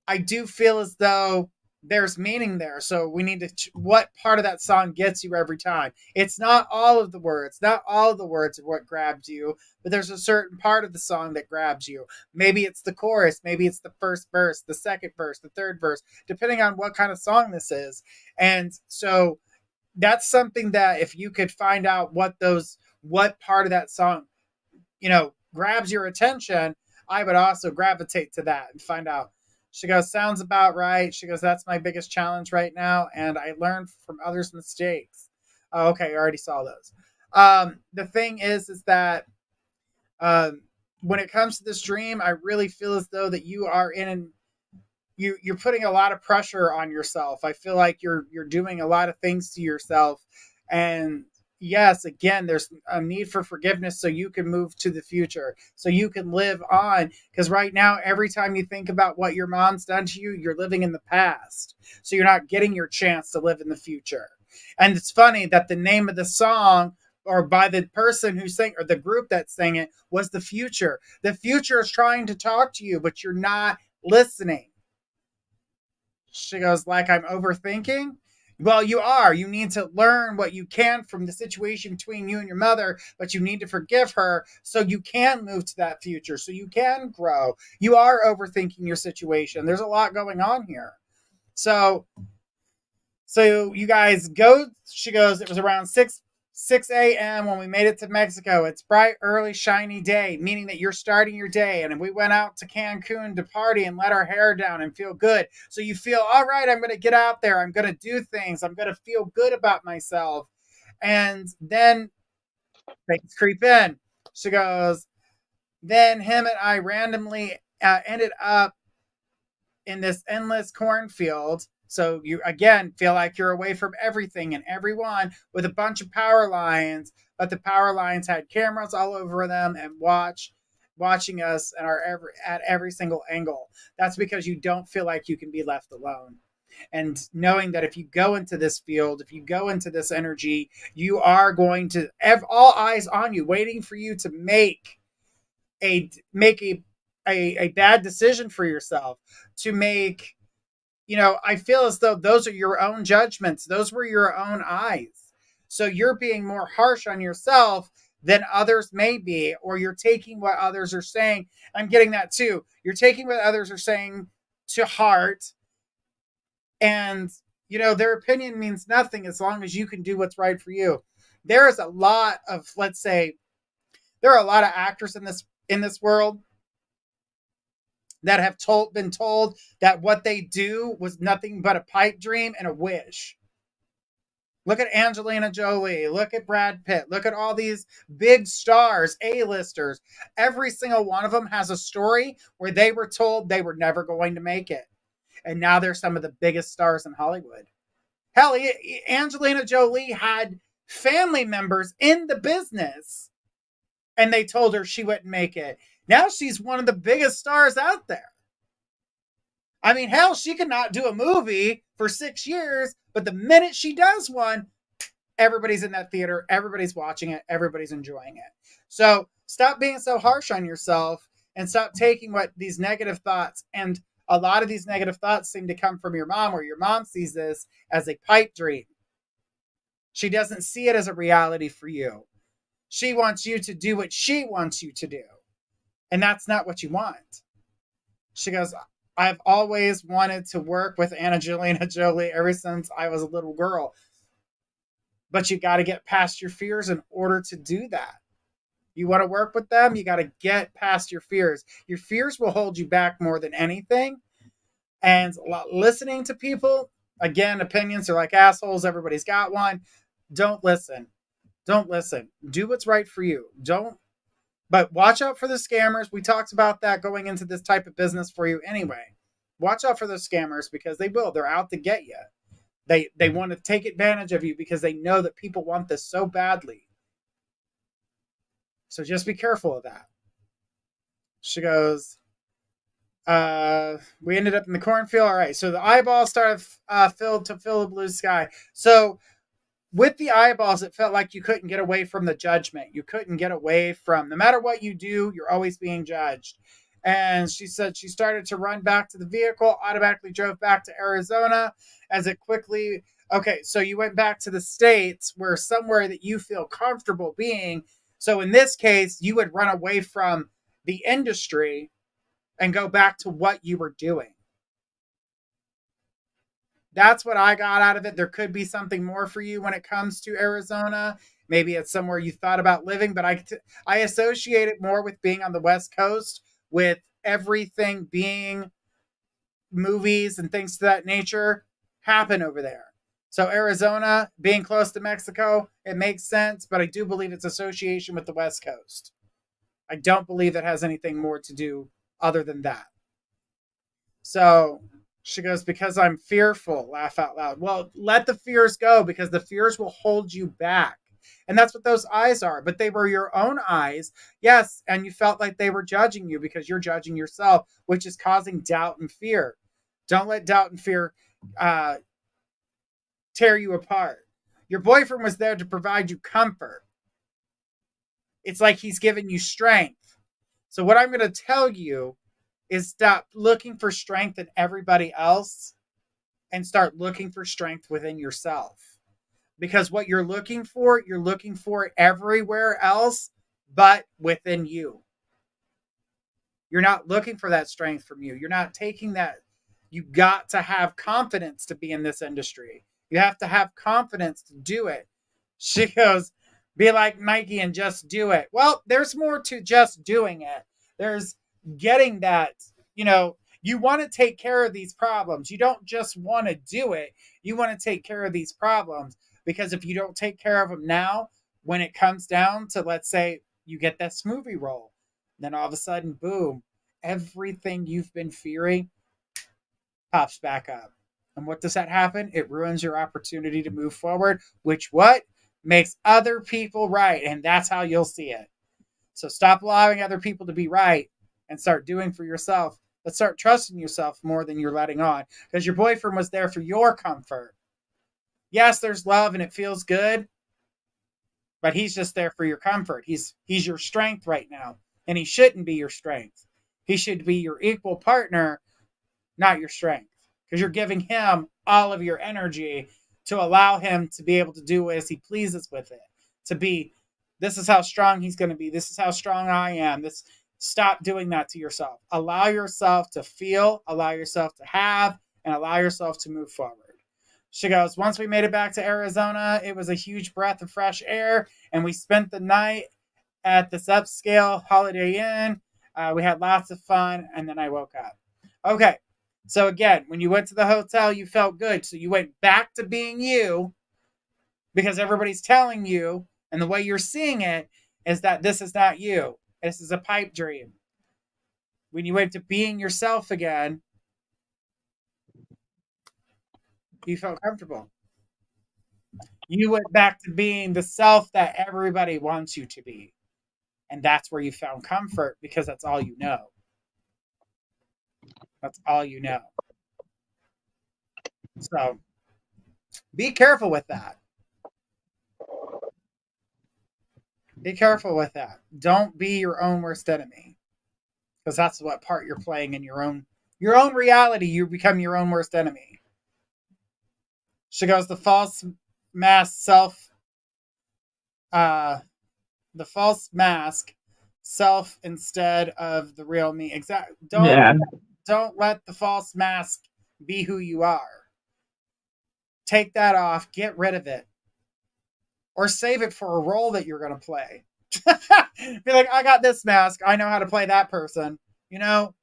I do feel as though there's meaning there. So we need to, what part of that song gets you every time? It's not all of the words. Not all of the words are what grabs you, but there's a certain part of the song that grabs you. Maybe it's the chorus. Maybe it's the first verse, the second verse, the third verse, depending on what kind of song this is. And so that's something that if you could find out what part of that song, grabs your attention, I would also gravitate to that and find out. She goes, sounds about right. She goes, that's my biggest challenge right now, and I learned from others' mistakes. Oh, okay, I already saw those. The thing is that when it comes to this dream, I really feel as though that you are you're putting a lot of pressure on yourself. I feel like you're doing a lot of things to yourself, and yes, again, there's a need for forgiveness so you can move to the future, so you can live on. Because right now, every time you think about what your mom's done to you, you're living in the past. So you're not getting your chance to live in the future. And it's funny that the name of the song, or by the person who sang, or the group that sang it, was The Future. The future is trying to talk to you, but you're not listening. She goes, like I'm overthinking? Well, you are. You need to learn what you can from the situation between you and your mother, but you need to forgive her so you can move to that future, so you can grow. You are overthinking your situation. There's a lot going on here. So you guys go. She goes, it was around 6 a.m. when we made it to Mexico. It's bright, early, shiny day, meaning that you're starting your day. And we went out to Cancun to party and let our hair down and feel good. So you feel, all right, I'm going to get out there. I'm going to do things. I'm going to feel good about myself. And then things creep in. She goes, then him and I randomly ended up in this endless cornfield. So you again feel like you're away from everything and everyone with a bunch of power lines, but the power lines had cameras all over them and watching us and are at every single angle. That's because you don't feel like you can be left alone. And knowing that if you go into this field, if you go into this energy, you are going to have all eyes on you, waiting for you to make a bad decision for yourself, to make, I feel as though those are your own judgments. Those were your own eyes. So you're being more harsh on yourself than others may be, or you're taking what others are saying. I'm getting that too. You're taking what others are saying to heart, and their opinion means nothing as long as you can do what's right for you. There is a lot of, let's say, there are a lot of actors in this world that have been told that what they do was nothing but a pipe dream and a wish. Look at Angelina Jolie. Look at Brad Pitt. Look at all these big stars, A-listers. Every single one of them has a story where they were told they were never going to make it. And now they're some of the biggest stars in Hollywood. Hell, Angelina Jolie had family members in the business, and they told her she wouldn't make it. Now she's one of the biggest stars out there. I mean, hell, she could not do a movie for 6 years, but the minute she does one, everybody's in that theater, everybody's watching it, everybody's enjoying it. So stop being so harsh on yourself and stop taking what these negative thoughts, and a lot of these negative thoughts seem to come from your mom, or your mom sees this as a pipe dream. She doesn't see it as a reality for you. She wants you to do what she wants you to do. And that's not what you want. She goes, I've always wanted to work with Angelina Jolie ever since I was a little girl. But you got to get past your fears in order to do that. You want to work with them, you got to get past your fears. Your fears will hold you back more than anything. And listening to people, again, opinions are like assholes. Everybody's got one. Don't listen. Don't listen. Do what's right for you. But watch out for the scammers. We talked about that going into this type of business for you anyway. Watch out for those scammers because they will. They're out to get you. They want to take advantage of you because they know that people want this so badly. So just be careful of that. She goes, we ended up in the cornfield. All right. So the eyeballs started filled to fill the blue sky. So with the eyeballs, it felt like you couldn't get away from the judgment. You couldn't get away from, no matter what you do, you're always being judged. And she said she started to run back to the vehicle, automatically drove back to Arizona as it quickly. Okay, so you went back to the States where somewhere that you feel comfortable being. So in this case, you would run away from the industry and go back to what you were doing. That's what I got out of it. There could be something more for you when it comes to Arizona. Maybe it's somewhere you thought about living, but I associate it more with being on the West Coast, with everything being movies and things to that nature happen over there. So Arizona being close to Mexico, it makes sense, but I do believe it's association with the West Coast. I don't believe it has anything more to do other than that. So she goes, because I'm fearful, laugh out loud. Well, let the fears go because the fears will hold you back. And that's what those eyes are. But they were your own eyes. Yes. And you felt like they were judging you because you're judging yourself, which is causing doubt and fear. Don't let doubt and fear tear you apart. Your boyfriend was there to provide you comfort. It's like he's giving you strength. So, what I'm going to tell you is stop looking for strength in everybody else and start looking for strength within yourself. Because what you're looking for everywhere else but within you. You're not looking for that strength from you. You're not taking that. You got to have confidence to be in this industry. You have to have confidence to do it. She goes, Be like Nike and just do it. Well, there's more to just doing it. There's getting that, you know, you want to take care of these problems. You don't just want to do it. You want to take care of these problems because if you don't take care of them now, when it comes down to, let's say, you get that smoothie roll, then all of a sudden, boom, everything you've been fearing pops back up. And what does that happen? It ruins your opportunity to move forward, which what? Makes other people right. And that's how you'll see it. So stop allowing other people to be right and start doing for yourself. Let's start trusting yourself more than you're letting on. Because your boyfriend was there for your comfort. Yes, there's love and it feels good, but he's just there for your comfort. He's your strength right now. And he shouldn't be your strength. He should be your equal partner, not your strength. Because you're giving him all of your energy to allow him to be able to do as he pleases with it. To be, this is how strong he's going to be. This is how strong I am. This, stop doing that to yourself. Allow yourself to feel, allow yourself to have, and allow yourself to move forward. She goes, once we made it back to Arizona, it was a huge breath of fresh air, and we spent the night at this upscale Holiday Inn. We had lots of fun, and then I woke up. Okay, so again, when you went to the hotel, you felt good. So you went back to being you because everybody's telling you, and the way you're seeing it is that this is not you. This is a pipe dream. When you went to being yourself again, you felt comfortable. You went back to being the self that everybody wants you to be. And that's where you found comfort because that's all you know. That's all you know. So be careful with that. Be careful with that. Don't be your own worst enemy because that's what part you're playing in your own reality. You become your own worst enemy. She goes the false mask self, uh, the false mask self instead of the real me. Exactly. Yeah. Don't let the false mask be who you are. Take that off. Get rid of it, or save it for a role that you're going to play. Be like, I got this mask. I know how to play that person. You know,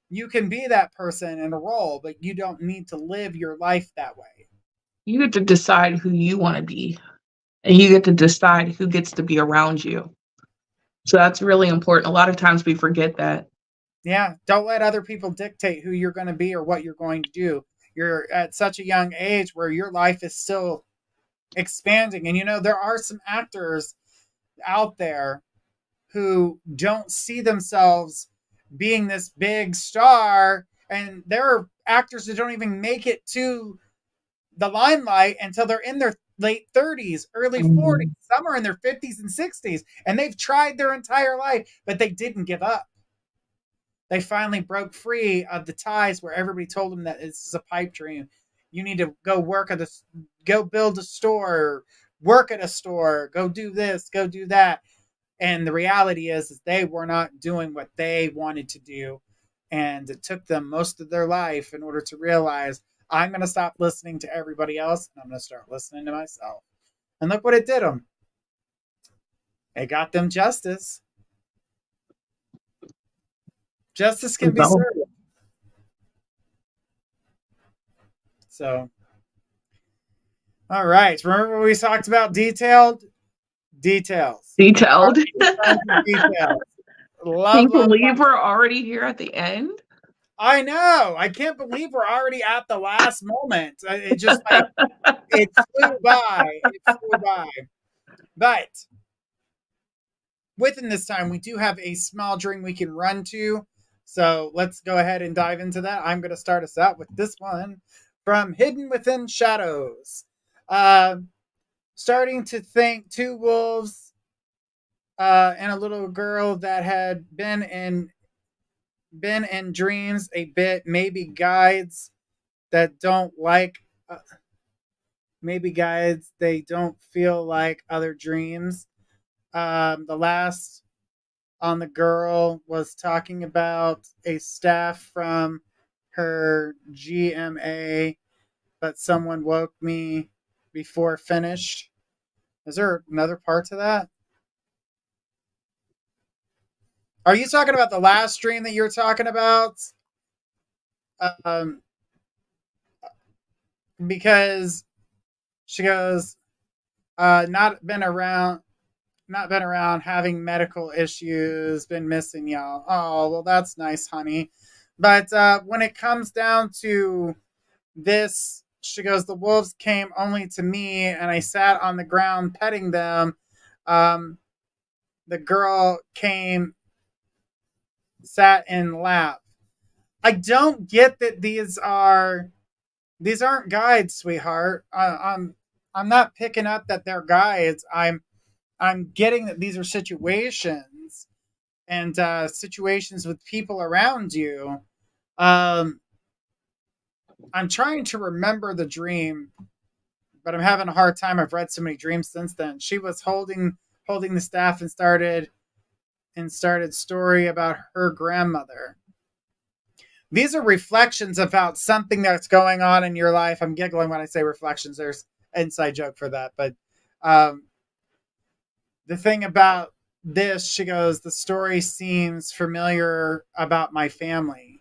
you can be that person in a role, but you don't need to live your life that way. You get to decide who you want to be, and you get to decide who gets to be around you. So that's really important. A lot of times we forget that. Yeah. Don't let other people dictate who you're going to be or what you're going to do. You're at such a young age where your life is still expanding. And, you know, there are some actors out there who don't see themselves being this big star. And there are actors that don't even make it to the limelight until they're in their late 30s, early 40s. Mhm. Some are in their 50s and 60s, and they've tried their entire life, but they didn't give up. They finally broke free of the ties where everybody told them that this is a pipe dream. You need to go work at this, go build a store, work at a store, go do this, go do that. And the reality is they were not doing what they wanted to do. And it took them most of their life in order to realize I'm going to stop listening to everybody else and I'm going to start listening to myself. And look what it did them. It got them justice. Justice can be So served. So, all right. Remember when we talked about detailed? Details. detailed. Tons of details. Can Love, you love, love. believe we're already here at the end? I know. I can't believe we're already at the last moment. It just like it flew by. It flew by. But within this time, we do have a small dream we can run to. So let's go ahead and dive into that. I'm going to start us out with this one from Hidden Within Shadows. Uh, Starting to think two wolves and a little girl that had been in dreams a bit, that don't like maybe guides they don't feel like other dreams. The last on the girl was talking about a staff from her GMA, but someone woke me before finished. Is there another part to that? Are you talking about the last dream that you were talking about? Um, because she goes, not been around, not been around, having medical issues, been missing y'all. Oh, well, that's nice, honey. But when it comes down to this, she goes, the wolves came only to me, and I sat on the ground petting them. Um, the girl came, sat in lap. I don't get that these aren't guides, sweetheart. I'm not picking up that they're guides. I'm getting that these are situations and situations with people around you. Um, I'm trying to remember the dream, but I'm having a hard time. I've read so many dreams since then. She was holding the staff and started story about her grandmother. These are reflections about something that's going on in your life. I'm giggling when I say reflections. There's an inside joke for that, but um, the thing about this, she goes, the story seems familiar about my family.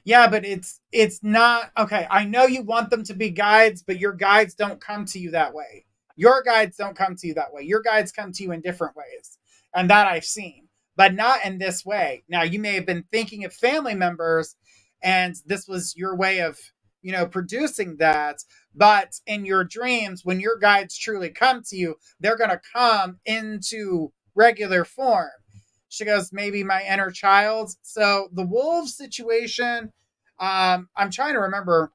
Yeah, but it's not okay. I know you want them to be guides, but your guides don't come to you that way. Your guides don't come to you that way. Your guides come to you in different ways. And that I've seen, but not in this way. Now, you may have been thinking of family members and this was your way of, producing that, but in your dreams when your guides truly come to you, they're going to come into regular form. She goes, maybe my inner child. So the wolves situation, I'm trying to remember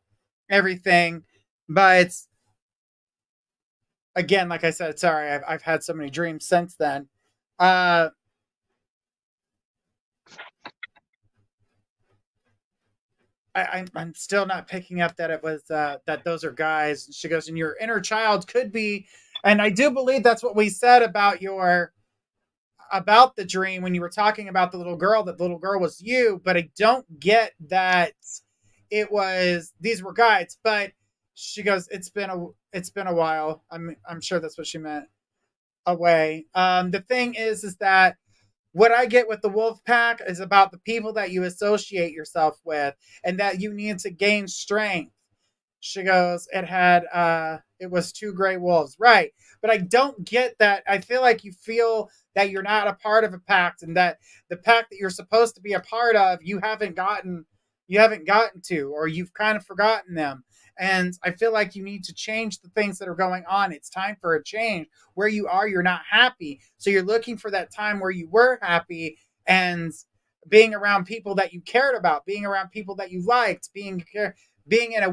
everything, but again, like I said, sorry, I've had so many dreams since then. Uh, I'm still not picking up that it was that those are guys. She goes, and your inner child could be, and I do believe that's what we said about the dream when you were talking about the little girl, that the little girl was you, but I don't get that it was these were guides. But she goes, it's been a while. I'm sure that's what she meant. Away. The thing is that what I get with the wolf pack is about the people that you associate yourself with and that you need to gain strength. She goes, it was two gray wolves. Right. But I don't get that. I feel like you feel that you're not a part of a pact and that the pact that you're supposed to be a part of, you haven't gotten to, or you've kind of forgotten them. And I feel like you need to change the things that are going on. It's time for a change. Where you are, you're not happy. So you're looking for that time where you were happy and being around people that you cared about, being around people that you liked, being in a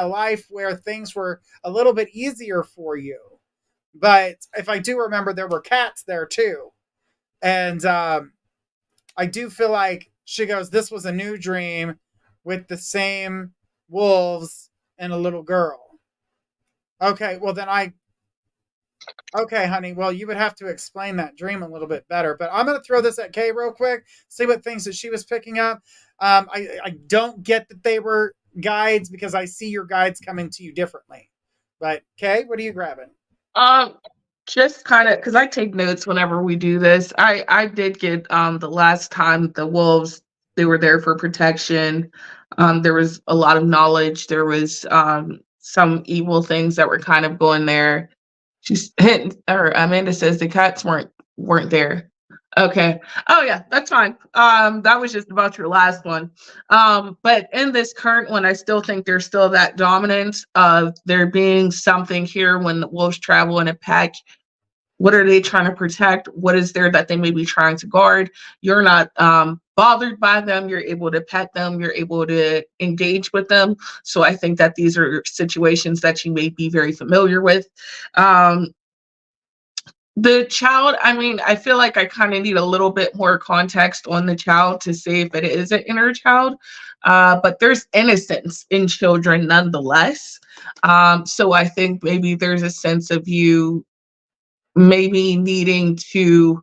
life where things were a little bit easier for you. But if I do remember, there were cats there too, and I do feel like she goes, "This was a new dream with the same wolves and a little girl." Okay, well then okay, honey. Well, you would have to explain that dream a little bit better. But I'm going to throw this at Kay real quick, see what things that she was picking up. I don't get that they were guides because I see your guides coming to you differently. But Kay, what are you grabbing? Um, just kind of because I take notes whenever we do this. I did get the last time the wolves, they were there for protection. There was a lot of knowledge. There was some evil things that were kind of going there. She's hint or Amanda says the cats weren't there. Okay. Oh yeah, that's fine. That was just about your last one. But in this current one, I still think there's still that dominance of there being something here when the wolves travel in a pack. What are they trying to protect? What is there that they may be trying to guard? You're not bothered by them. You're able to pet them. You're able to engage with them. So I think that these are situations that you may be very familiar with. Um, the child, I mean, I feel like I kind of need a little bit more context on the child to see if it is an inner child. But there's innocence in children nonetheless. So I think maybe there's a sense of you maybe needing to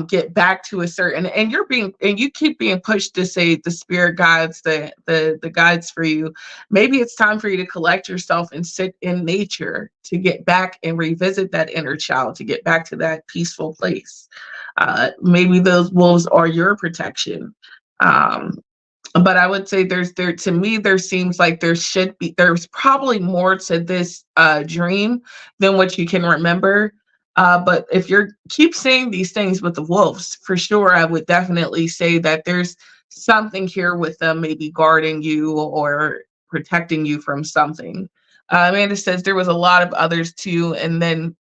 get back to a certain, and you keep being pushed to say the spirit guides, the guides for you. Maybe it's time for you to collect yourself and sit in nature to get back and revisit that inner child, to get back to that peaceful place. Maybe those wolves are your protection. um, but I would say there to me there seems like there's probably more to this dream than what you can remember. But if you're keep saying these things with the wolves, for sure, I would definitely say that there's something here with them, maybe guarding you or protecting you from something. Amanda says there was a lot of others too, and then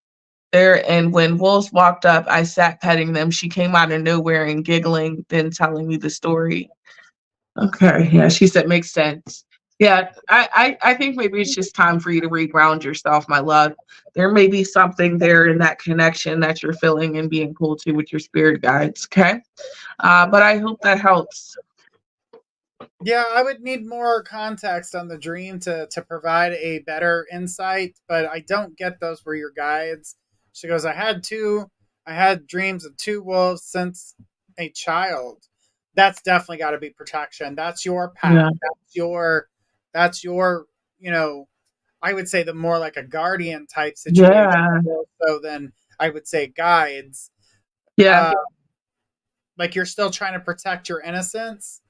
and when wolves walked up, I sat petting them. She came out of nowhere and giggling, then telling me the story. Okay, yeah, she said makes sense. Yeah, I think maybe it's just time for you to reground yourself, my love. There may be something there in that connection that you're feeling and being pulled to with your spirit guides. Okay, but I hope that helps. Yeah, I would need more context on the dream to provide a better insight, but I don't get those were your guides. She goes, I had dreams of two wolves since a child. That's definitely got to be protection. That's your path. Yeah, That's your, you know, I would say the more like a guardian type situation. yeah, So then I would say guides. yeah, Uh, like you're still trying to protect your innocence.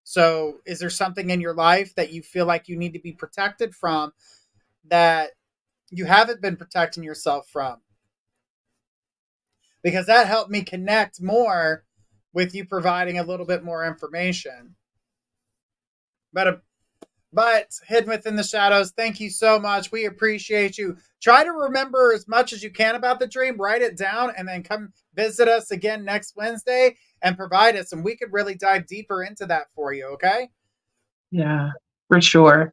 So, is there something in your life that you feel like you need to be protected from that you haven't been protecting yourself from? Because that helped me connect more with you providing a little bit more information. But hidden within the shadows, thank you so much. We appreciate you. Try to remember as much as you can about the dream, write it down, and then come visit us again next Wednesday and provide us, and we could really dive deeper into that for you. Okay. yeah, for sure.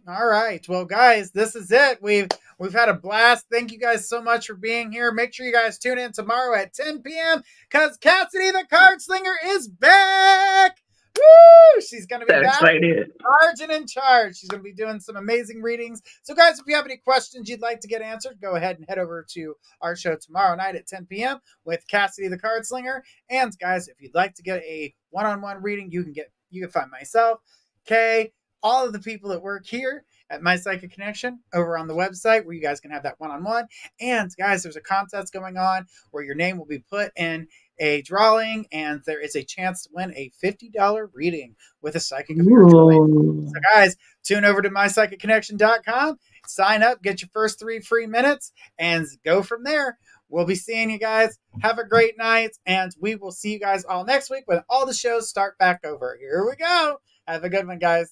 All right. Well, guys, this is it. We've had a blast. Thank you guys so much for being here. Make sure you guys tune in tomorrow at 10 p.m. because Cassidy the Card Slinger is back. Woo! She's gonna be That back, excited. large and in charge. She's gonna be doing some amazing readings. So, guys, if you have any questions you'd like to get answered, go ahead and head over to our show tomorrow night at 10 p.m. with Cassidy the Card Slinger. And guys, if you'd like to get a one-on-one reading, you can find myself, Kay, all of the people that work here at My Psychic Connection over on the website where you guys can have that one-on-one. And guys, there's a contest going on where your name will be put in a drawing and there is a chance to win a $50 reading with a psychic of your choice. Ooh. So guys, tune over to mypsychicconnection.com, sign up, get your first 3 free minutes, and go from there. We'll be seeing you guys. Have a great night, and we will see you guys all next week when all the shows start back over. Here we go. Have a good one, guys.